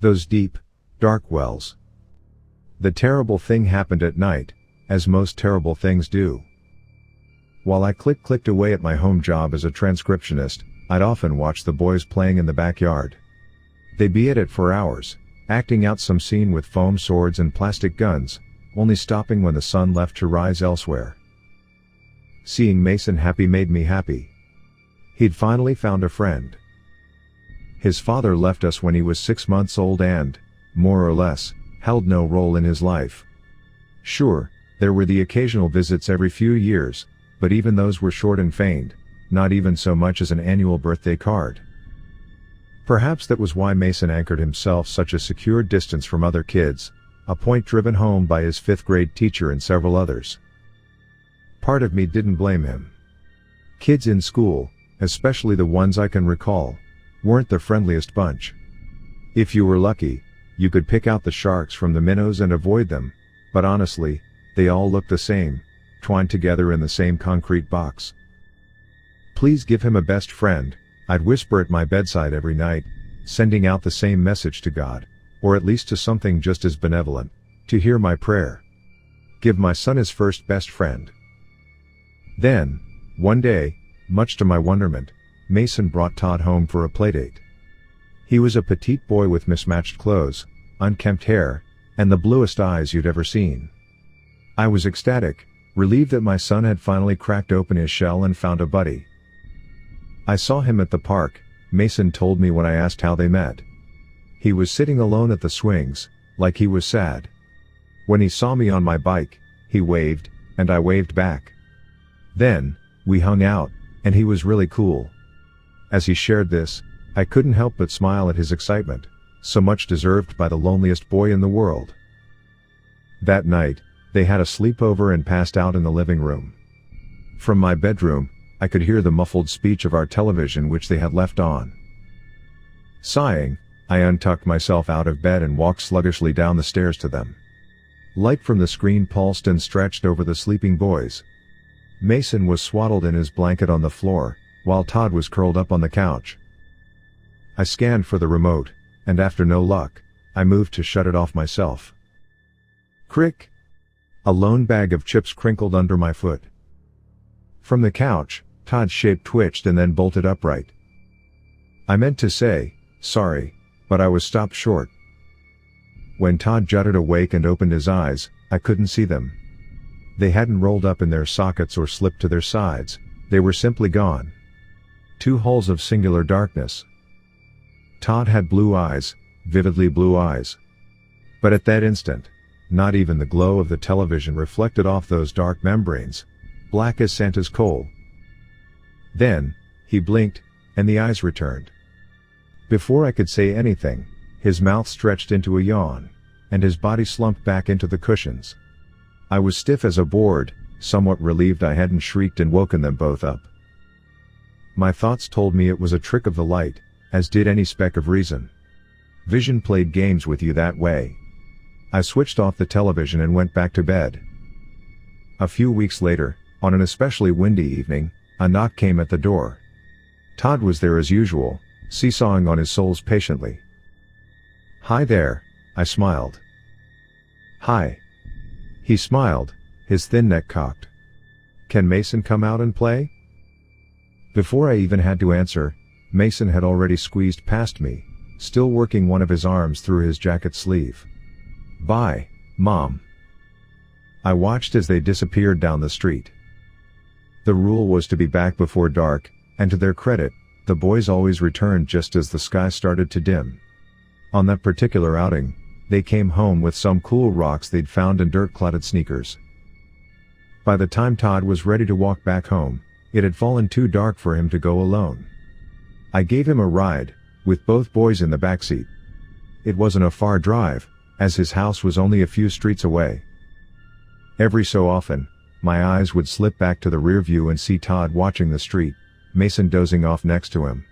Those deep, dark wells. The terrible thing happened at night, as most terrible things do. While I clicked away at my home job as a transcriptionist, I'd often watch the boys playing in the backyard. They'd be at it for hours, acting out some scene with foam swords and plastic guns, only stopping when the sun left to rise elsewhere. Seeing Mason happy made me happy. He'd finally found a friend. His father left us when he was 6 months old and, more or less, held no role in his life. Sure, there were the occasional visits every few years, but even those were short and feigned, not even so much as an annual birthday card. Perhaps that was why Mason anchored himself such a secure distance from other kids, a point driven home by his 5th grade teacher and several others. Part of me didn't blame him. Kids in school, especially the ones I can recall, weren't the friendliest bunch. If you were lucky, you could pick out the sharks from the minnows and avoid them, but honestly, they all looked the same, twined together in the same concrete box. "Please give him a best friend," I'd whisper at my bedside every night, sending out the same message to God, or at least to something just as benevolent, to hear my prayer. Give my son his first best friend. Then, one day, much to my wonderment, Mason brought Todd home for a playdate. He was a petite boy with mismatched clothes, unkempt hair, and the bluest eyes you'd ever seen. I was ecstatic, relieved that my son had finally cracked open his shell and found a buddy. I saw him at the park, Mason told me when I asked how they met. He was sitting alone at the swings, like he was sad. When he saw me on my bike, he waved, and I waved back. Then, we hung out, and he was really cool. As he shared this, I couldn't help but smile at his excitement, so much deserved by the loneliest boy in the world. That night, they had a sleepover and passed out in the living room. From my bedroom, I could hear the muffled speech of our television which they had left on. Sighing, I untucked myself out of bed and walked sluggishly down the stairs to them. Light from the screen pulsed and stretched over the sleeping boys. Mason was swaddled in his blanket on the floor, while Todd was curled up on the couch. I scanned for the remote, and after no luck, I moved to shut it off myself. Crick! A lone bag of chips crinkled under my foot. From the couch, Todd's shape twitched and then bolted upright. I meant to say, sorry, but I was stopped short. When Todd jutted awake and opened his eyes, I couldn't see them. They hadn't rolled up in their sockets or slipped to their sides, they were simply gone. 2 holes of singular darkness. Todd had blue eyes, vividly blue eyes. But at that instant, not even the glow of the television reflected off those dark membranes, black as Santa's coal. Then, he blinked, and the eyes returned. Before I could say anything, his mouth stretched into a yawn, and his body slumped back into the cushions. I was stiff as a board, somewhat relieved I hadn't shrieked and woken them both up. My thoughts told me it was a trick of the light, as did any speck of reason. Vision played games with you that way. I switched off the television and went back to bed. A few weeks later, on an especially windy evening, a knock came at the door. Todd was there as usual, seesawing on his soles patiently. "Hi there," I smiled. "Hi." He smiled, his thin neck cocked. "Can Mason come out and play?" Before I even had to answer, Mason had already squeezed past me, still working one of his arms through his jacket sleeve. "Bye, Mom." I watched as they disappeared down the street. The rule was to be back before dark, and to their credit, the boys always returned just as the sky started to dim. On that particular outing, they came home with some cool rocks they'd found in dirt-clotted sneakers. By the time Todd was ready to walk back home, it had fallen too dark for him to go alone. I gave him a ride, with both boys in the backseat. It wasn't a far drive, as his house was only a few streets away. Every so often, my eyes would slip back to the rear view and see Todd watching the street, Mason dozing off next to him.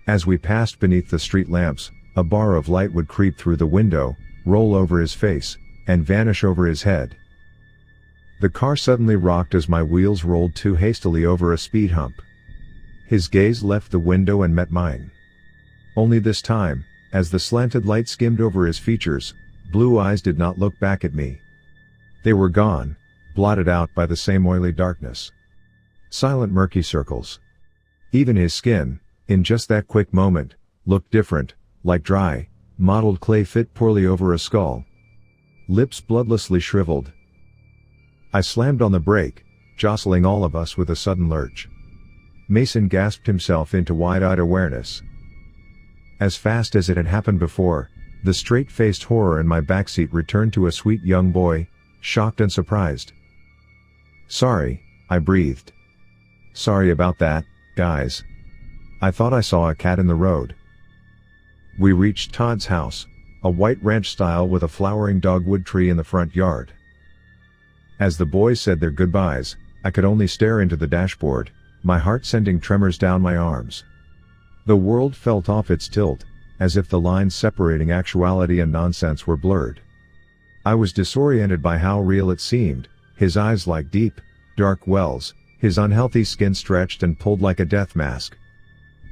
As we passed beneath the street lamps, a bar of light would creep through the window, roll over his face, and vanish over his head. The car suddenly rocked as my wheels rolled too hastily over a speed hump. His gaze left the window and met mine. Only this time, as the slanted light skimmed over his features, blue eyes did not look back at me. They were gone, blotted out by the same oily darkness. Silent murky circles. Even his skin, in just that quick moment, looked different, like dry, mottled clay fit poorly over a skull. Lips bloodlessly shriveled. I slammed on the brake, jostling all of us with a sudden lurch. Mason gasped himself into wide-eyed awareness. As fast as it had happened before, the straight-faced horror in my backseat returned to a sweet young boy, shocked and surprised. "Sorry," I breathed. "Sorry about that, guys. I thought I saw a cat in the road." We reached Todd's house, a white ranch style with a flowering dogwood tree in the front yard. As the boys said their goodbyes, I could only stare into the dashboard, my heart sending tremors down my arms. The world felt off its tilt, as if the lines separating actuality and nonsense were blurred. I was disoriented by how real it seemed, his eyes like deep, dark wells, his unhealthy skin stretched and pulled like a death mask.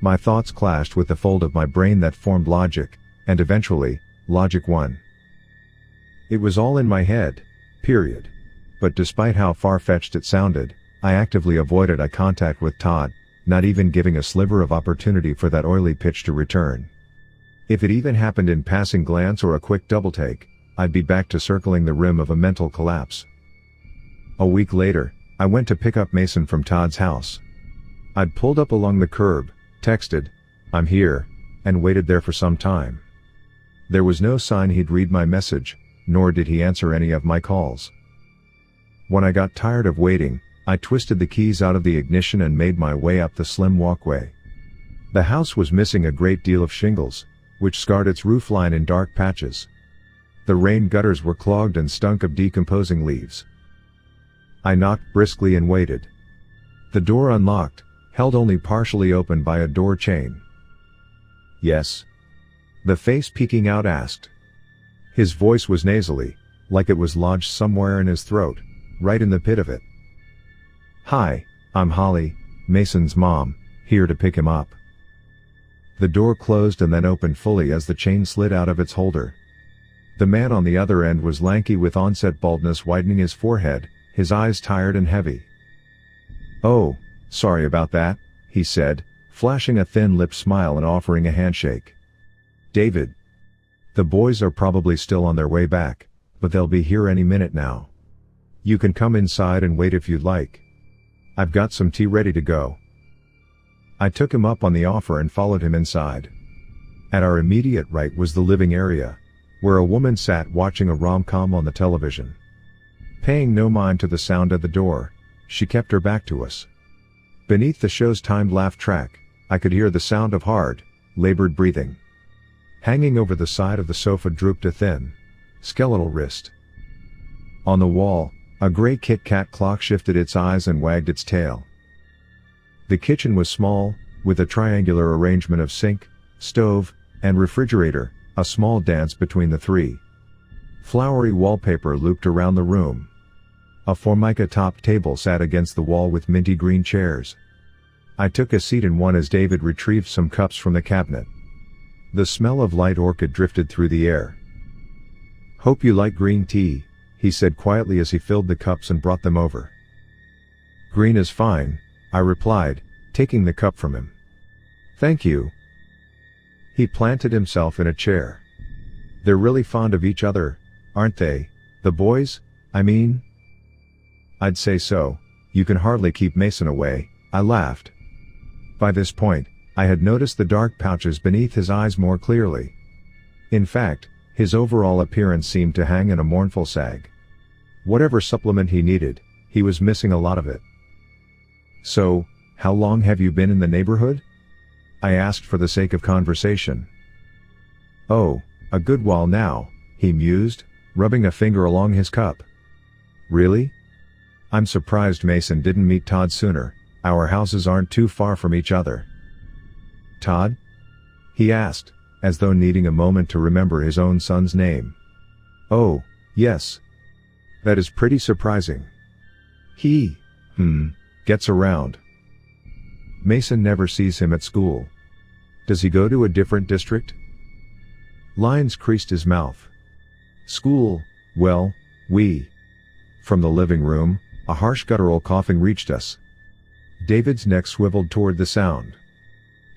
My thoughts clashed with the fold of my brain that formed logic, and eventually, logic won. It was all in my head, period. But despite how far-fetched it sounded, I actively avoided eye contact with Todd, not even giving a sliver of opportunity for that oily pitch to return. If it even happened in passing glance or a quick double take, I'd be back to circling the rim of a mental collapse. A week later, I went to pick up Mason from Todd's house. I'd pulled up along the curb, texted, "I'm here," and waited there for some time. There was no sign he'd read my message, nor did he answer any of my calls. When I got tired of waiting, I twisted the keys out of the ignition and made my way up the slim walkway. The house was missing a great deal of shingles, which scarred its roofline in dark patches. The rain gutters were clogged and stunk of decomposing leaves. I knocked briskly and waited. The door unlocked, held only partially open by a door chain. "Yes?" the face peeking out asked. His voice was nasally, like it was lodged somewhere in his throat, right in the pit of it. "Hi, I'm Holly, Mason's mom, here to pick him up." The door closed and then opened fully as the chain slid out of its holder. The man on the other end was lanky with onset baldness widening his forehead, his eyes tired and heavy. "Oh, sorry about that," he said, flashing a thin-lipped smile and offering a handshake. "David. The boys are probably still on their way back, but they'll be here any minute now. You can come inside and wait if you'd like. I've got some tea ready to go." I took him up on the offer and followed him inside. At our immediate right was the living area, where a woman sat watching a rom-com on the television. Paying no mind to the sound at the door, she kept her back to us. Beneath the show's timed laugh track, I could hear the sound of hard, labored breathing. Hanging over the side of the sofa drooped a thin, skeletal wrist. On the wall, a gray Kit Kat clock shifted its eyes and wagged its tail. The kitchen was small, with a triangular arrangement of sink, stove, and refrigerator, a small dance between the three. Flowery wallpaper looped around the room. A formica-topped table sat against the wall with minty green chairs. I took a seat in one as David retrieved some cups from the cabinet. The smell of light orchid drifted through the air. "Hope you like green tea," he said quietly as he filled the cups and brought them over. "Green is fine," I replied, taking the cup from him. "Thank you." He planted himself in a chair. "They're really fond of each other, aren't they, the boys, I mean?" "I'd say so. You can hardly keep Mason away," I laughed. By this point, I had noticed the dark pouches beneath his eyes more clearly. In fact, his overall appearance seemed to hang in a mournful sag. Whatever supplement he needed, he was missing a lot of it. "So, how long have you been in the neighborhood?" I asked for the sake of conversation. "Oh, a good while now," he mused, rubbing a finger along his cup. "Really? I'm surprised Mason didn't meet Todd sooner. Our houses aren't too far from each other." "Todd?" he asked, as though needing a moment to remember his own son's name. "Oh, yes. That is pretty surprising. He, gets around." Mason never sees him at school. Does he go to a different district? Lyons creased his mouth. School, well, From the living room, a harsh guttural coughing reached us. David's neck swiveled toward the sound.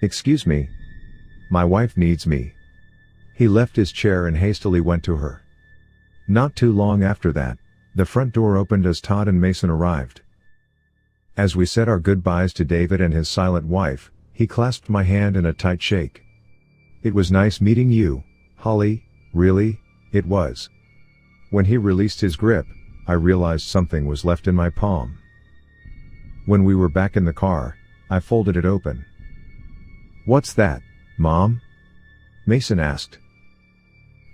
Excuse me. My wife needs me. He left his chair and hastily went to her. Not too long after that, the front door opened as Todd and Mason arrived. As we said our goodbyes to David and his silent wife, he clasped my hand in a tight shake. It was nice meeting you, Holly, really, it was. When he released his grip, I realized something was left in my palm. When we were back in the car, I folded it open. What's that, Mom? Mason asked.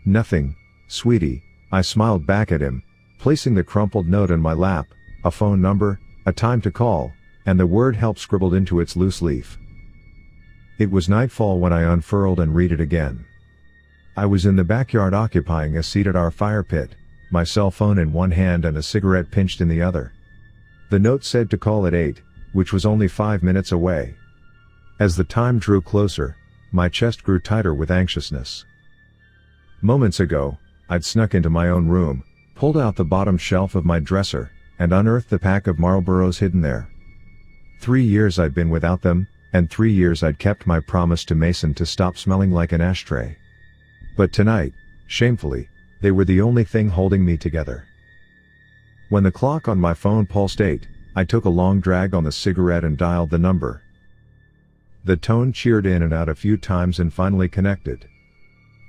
Nothing, sweetie, I smiled back at him, placing the crumpled note in my lap, a phone number, a time to call, and the word help scribbled into its loose leaf. It was nightfall when I unfurled and read it again. I was in the backyard occupying a seat at our fire pit, my cell phone in one hand and a cigarette pinched in the other. The note said to call at 8, which was only 5 minutes away. As the time drew closer, my chest grew tighter with anxiousness. Moments ago, I'd snuck into my own room, pulled out the bottom shelf of my dresser, and unearthed the pack of Marlboros hidden there. 3 years I'd been without them, and 3 years I'd kept my promise to Mason to stop smelling like an ashtray. But tonight, shamefully, they were the only thing holding me together. When the clock on my phone pulsed 8, I took a long drag on the cigarette and dialed the number. The tone cheered in and out a few times and finally connected.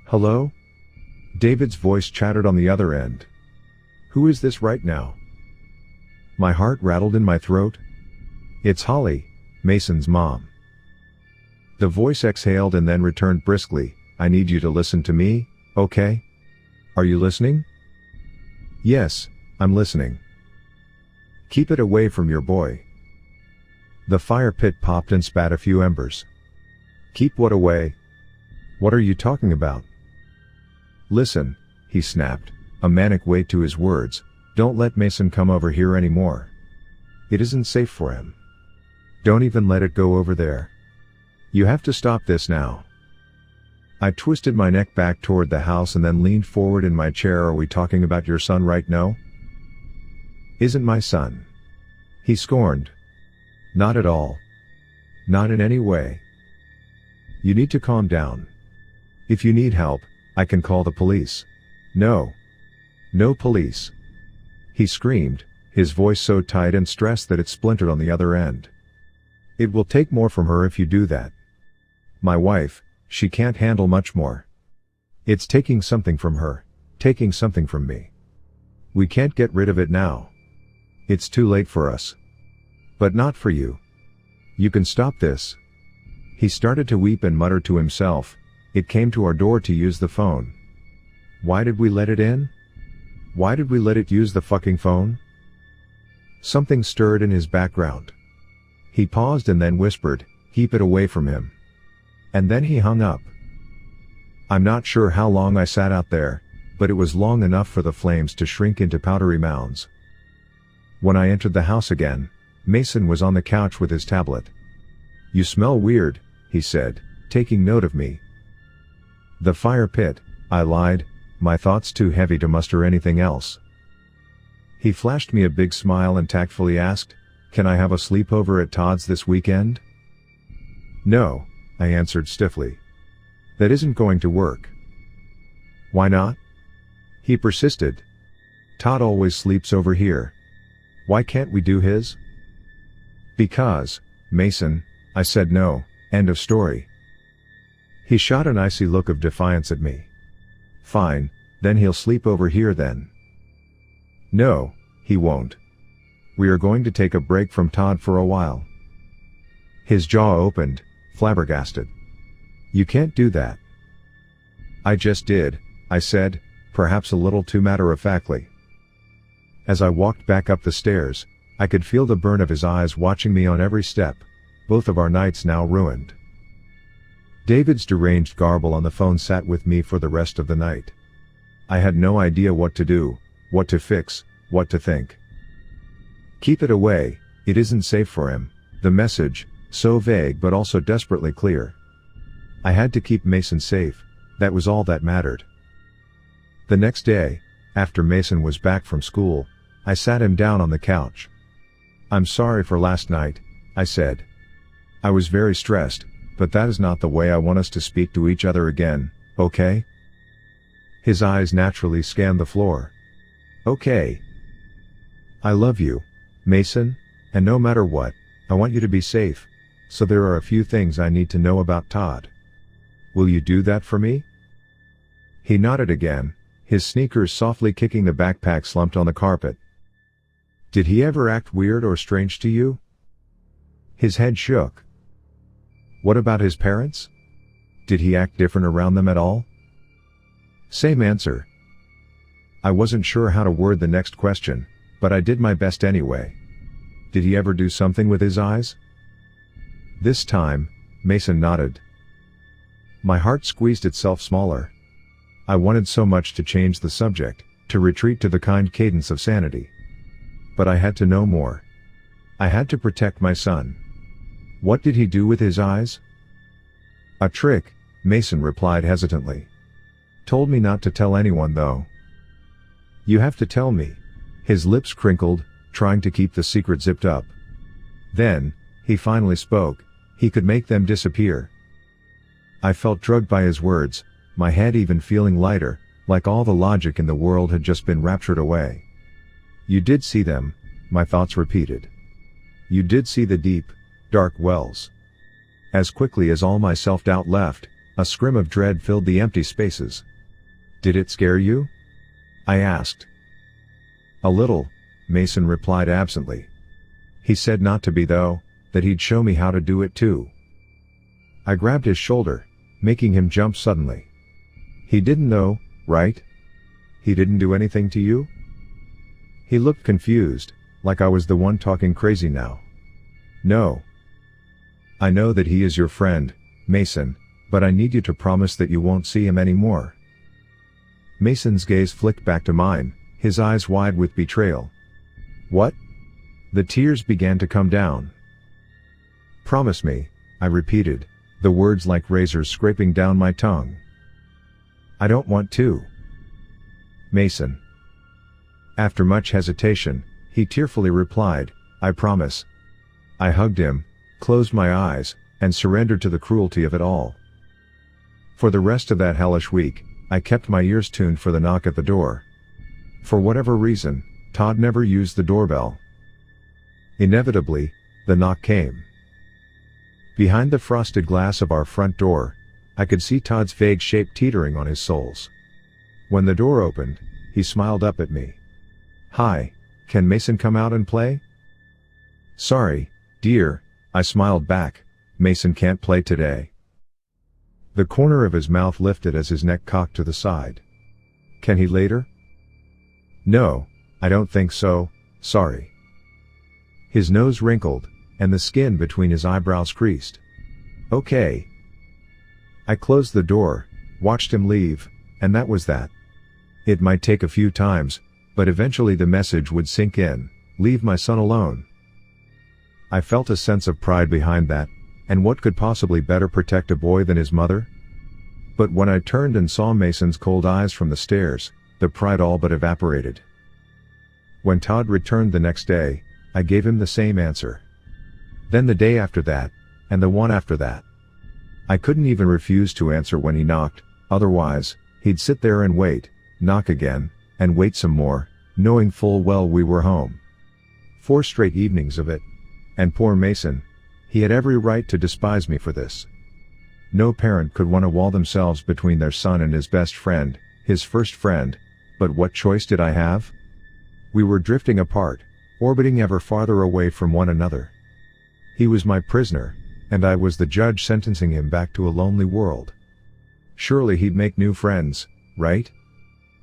Hello? David's voice chattered on the other end. Who is this right now? My heart rattled in my throat. It's Holly, Mason's mom. The voice exhaled and then returned briskly. I need you to listen to me, okay? Are you listening? Yes, I'm listening. Keep it away from your boy. The fire pit popped and spat a few embers. Keep what away? What are you talking about? Listen, he snapped, a manic weight to his words, don't let Mason come over here anymore. It isn't safe for him. Don't even let it go over there. You have to stop this now. I twisted my neck back toward the house and then leaned forward in my chair. Are we talking about your son right now? Isn't my son. He scorned. Not at all. Not in any way. You need to calm down. If you need help, I can call the police. No. No police. He screamed, his voice so tight and stressed that it splintered on the other end. It will take more from her if you do that. My wife, she can't handle much more. It's taking something from her, taking something from me. We can't get rid of it now. It's too late for us. But not for you. You can stop this. He started to weep and muttered to himself. It came to our door to use the phone. Why did we let it in? Why did we let it use the fucking phone? Something stirred in his background. He paused and then whispered, keep it away from him. And then he hung up. I'm not sure how long I sat out there, but it was long enough for the flames to shrink into powdery mounds. When I entered the house again, Mason was on the couch with his tablet. You smell weird, he said, taking note of me. The fire pit, I lied, my thoughts too heavy to muster anything else. He flashed me a big smile and tactfully asked, can I have a sleepover at Todd's this weekend? No, I answered stiffly. That isn't going to work. Why not? He persisted. Todd always sleeps over here. Why can't we do his? Because, Mason, I said no, end of story. He shot an icy look of defiance at me. Fine, then he'll sleep over here then. No, he won't. We are going to take a break from Todd for a while. His jaw opened, flabbergasted. You can't do that. I just did, I said, perhaps a little too matter-of-factly. As I walked back up the stairs, I could feel the burn of his eyes watching me on every step, both of our nights now ruined. David's deranged garble on the phone sat with me for the rest of the night. I had no idea what to do, what to fix, what to think. Keep it away, it isn't safe for him, the message, So vague but also desperately clear. I had to keep Mason safe, that was all that mattered. The next day, after Mason was back from school, I sat him down on the couch. "I'm sorry for last night," I said. "I was very stressed, but that is not the way I want us to speak to each other again, okay?" His eyes naturally scanned the floor. "Okay. I love you, Mason, and no matter what, I want you to be safe, so there are a few things I need to know about Todd. Will you do that for me?" He nodded again, his sneakers softly kicking the backpack slumped on the carpet. "Did he ever act weird or strange to you?" His head shook. "What about his parents? Did he act different around them at all?" Same answer. I wasn't sure how to word the next question, but I did my best anyway. "Did he ever do something with his eyes?" This time, Mason nodded. My heart squeezed itself smaller. I wanted so much to change the subject, to retreat to the kind cadence of sanity. But I had to know more. I had to protect my son. "What did he do with his eyes?" "A trick," Mason replied hesitantly. "Told me not to tell anyone though." "You have to tell me." His lips crinkled, trying to keep the secret zipped up. Then, he finally spoke. "He could make them disappear." I felt drugged by his words, my head even feeling lighter, like all the logic in the world had just been raptured away. "You did see them," my thoughts repeated. "You did see the deep, dark wells." As quickly as all my self-doubt left, a scream of dread filled the empty spaces. "Did it scare you?" I asked. "A little," Mason replied absently. "He said not to be though, that he'd show me how to do it too." I grabbed his shoulder, making him jump suddenly. "He didn't know, right? He didn't do anything to you?" He looked confused, like I was the one talking crazy now. "No. I know that he is your friend, Mason, but I need you to promise that you won't see him anymore." Mason's gaze flicked back to mine, his eyes wide with betrayal. "What?" The tears began to come down. "Promise me," I repeated, the words like razors scraping down my tongue. "I don't want to." "Mason." After much hesitation, he tearfully replied, "I promise." I hugged him, closed my eyes, and surrendered to the cruelty of it all. For the rest of that hellish week, I kept my ears tuned for the knock at the door. For whatever reason, Todd never used the doorbell. Inevitably, the knock came. Behind the frosted glass of our front door, I could see Todd's vague shape teetering on his soles. When the door opened, he smiled up at me. "Hi, can Mason come out and play?" "Sorry, dear," I smiled back, "Mason can't play today." The corner of his mouth lifted as his neck cocked to the side. "Can he later?" "No, I don't think so, sorry." His nose wrinkled, and the skin between his eyebrows creased. "Okay." I closed the door, watched him leave, and that was that. It might take a few times, but eventually the message would sink in, leave my son alone. I felt a sense of pride behind that, and what could possibly better protect a boy than his mother? But when I turned and saw Mason's cold eyes from the stairs, the pride all but evaporated. When Todd returned the next day, I gave him the same answer. Then the day after that, and the one after that. I couldn't even refuse to answer when he knocked, otherwise, he'd sit there and wait, knock again, and wait some more, knowing full well we were home. 4 straight evenings of it. And poor Mason, he had every right to despise me for this. No parent could want to wall themselves between their son and his best friend, his first friend, but what choice did I have? We were drifting apart, orbiting ever farther away from one another. He was my prisoner, and I was the judge sentencing him back to a lonely world. Surely he'd make new friends, right?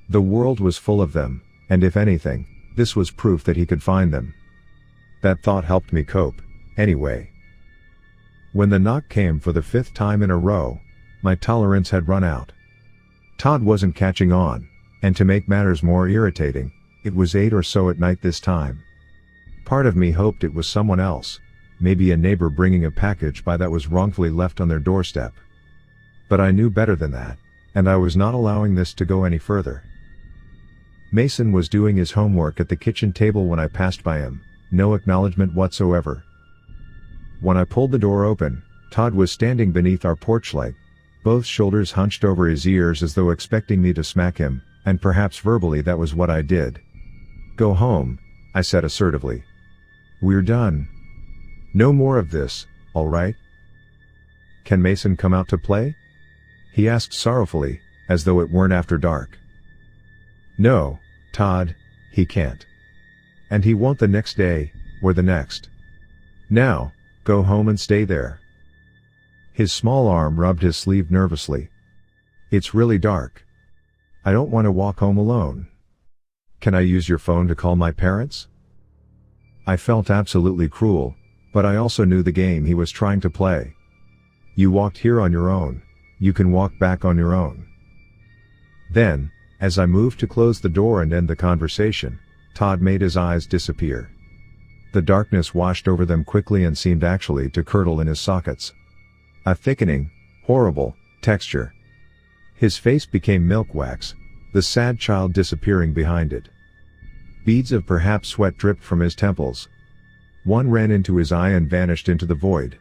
The world was full of them, and if anything, this was proof that he could find them. That thought helped me cope, anyway. When the knock came for the 5th time in a row, my tolerance had run out. Todd wasn't catching on, and to make matters more irritating, it was 8 or so at night this time. Part of me hoped it was someone else, maybe a neighbor bringing a package by that was wrongfully left on their doorstep. But I knew better than that, and I was not allowing this to go any further. Mason was doing his homework at the kitchen table when I passed by him, no acknowledgement whatsoever. When I pulled the door open, Todd was standing beneath our porch light, both shoulders hunched over his ears as though expecting me to smack him, and perhaps verbally that was what I did. "Go home," I said assertively. "We're done. No more of this, all right?" "Can Mason come out to play?" he asked sorrowfully, as though it weren't after dark. "No, Todd, he can't. And he won't the next day, or the next. Now, go home and stay there." His small arm rubbed his sleeve nervously. "It's really dark. I don't want to walk home alone. Can I use your phone to call my parents?" I felt absolutely cruel, but I also knew the game he was trying to play. "You walked here on your own. You can walk back on your own." Then, as I moved to close the door and end the conversation, Todd made his eyes disappear. The darkness washed over them quickly and seemed actually to curdle in his sockets. A thickening, horrible texture. His face became milk wax, the sad child disappearing behind it. Beads of perhaps sweat dripped from his temples. One ran into his eye and vanished into the void.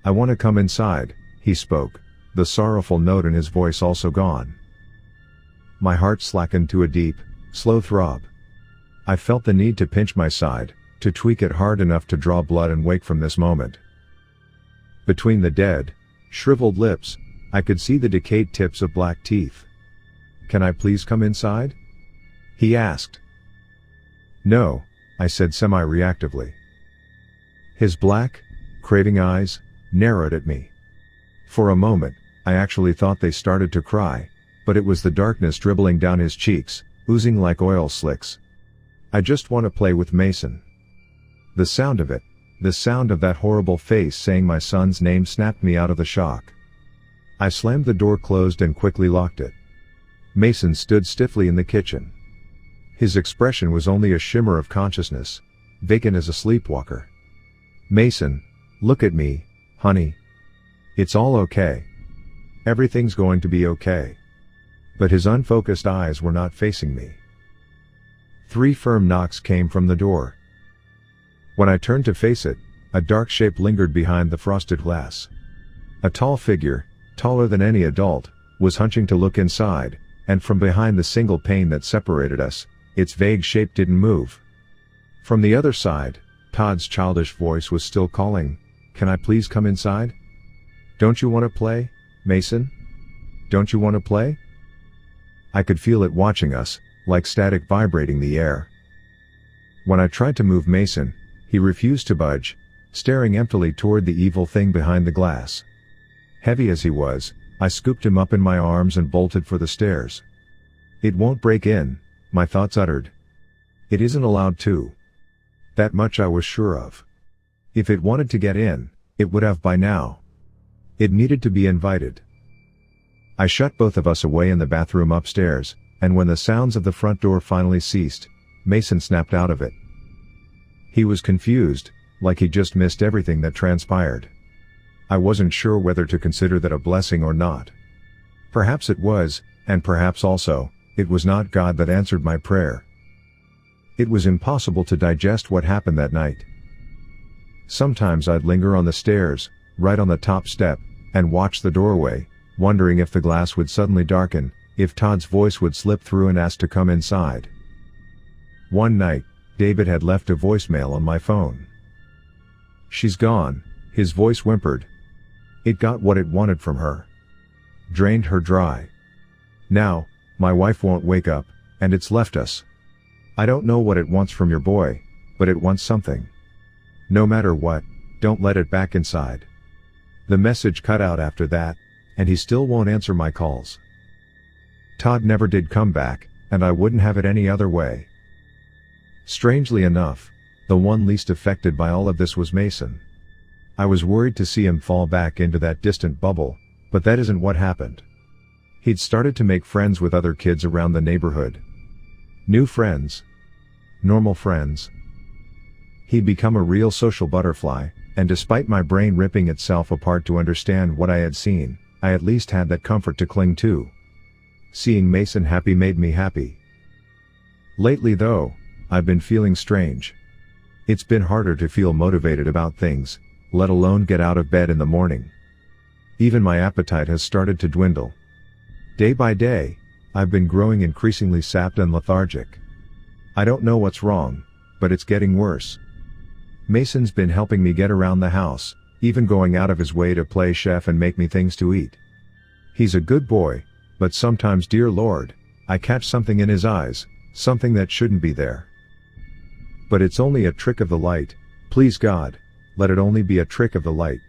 "I want to come inside," he spoke, the sorrowful note in his voice also gone. My heart slackened to a deep, slow throb. I felt the need to pinch my side, to tweak it hard enough to draw blood and wake from this moment. Between the dead, shriveled lips, I could see the decayed tips of black teeth. "Can I please come inside?" he asked. "No," I said semi-reactively. His black, craving eyes narrowed at me. For a moment, I actually thought they started to cry, but it was the darkness dribbling down his cheeks, oozing like oil slicks. "I just want to play with Mason." The sound of it, the sound of that horrible face saying my son's name snapped me out of the shock. I slammed the door closed and quickly locked it. Mason stood stiffly in the kitchen. His expression was only a shimmer of consciousness, vacant as a sleepwalker. "Mason, look at me, honey. It's all okay. Everything's going to be okay." But his unfocused eyes were not facing me. 3 firm knocks came from the door. When I turned to face it, a dark shape lingered behind the frosted glass. A tall figure, taller than any adult, was hunching to look inside, and from behind the single pane that separated us, its vague shape didn't move. From the other side, Todd's childish voice was still calling, "Can I please come inside? Don't you want to play, Mason? Don't you want to play?" I could feel it watching us, like static vibrating the air. When I tried to move Mason, he refused to budge, staring emptily toward the evil thing behind the glass. Heavy as he was, I scooped him up in my arms and bolted for the stairs. "It won't break in," my thoughts uttered. "It isn't allowed to." That much I was sure of. If it wanted to get in, it would have by now. It needed to be invited. I shut both of us away in the bathroom upstairs, and when the sounds of the front door finally ceased, Mason snapped out of it. He was confused, like he just missed everything that transpired. I wasn't sure whether to consider that a blessing or not. Perhaps it was, and perhaps also, it was not God that answered my prayer. It was impossible to digest what happened that night. Sometimes I'd linger on the stairs, right on the top step, and watch the doorway, wondering if the glass would suddenly darken, if Todd's voice would slip through and ask to come inside. One night, David had left a voicemail on my phone. "She's gone," his voice whimpered. It got what it wanted from her. Drained her dry. Now, my wife won't wake up, and it's left us. I don't know what it wants from your boy, but it wants something. No matter what, don't let it back inside. The message cut out after that, and he still won't answer my calls. Todd never did come back, and I wouldn't have it any other way. Strangely enough, the one least affected by all of this was Mason. I was worried to see him fall back into that distant bubble, but that isn't what happened. He'd started to make friends with other kids around the neighborhood. New friends. Normal friends. He'd become a real social butterfly, and despite my brain ripping itself apart to understand what I had seen, I at least had that comfort to cling to. Seeing Mason happy made me happy. Lately though, I've been feeling strange. It's been harder to feel motivated about things, let alone get out of bed in the morning. Even my appetite has started to dwindle. Day by day, I've been growing increasingly sapped and lethargic. I don't know what's wrong, but it's getting worse. Mason's been helping me get around the house, even going out of his way to play chef and make me things to eat. He's a good boy, but sometimes, dear Lord, I catch something in his eyes, something that shouldn't be there. But it's only a trick of the light, please God, let it only be a trick of the light.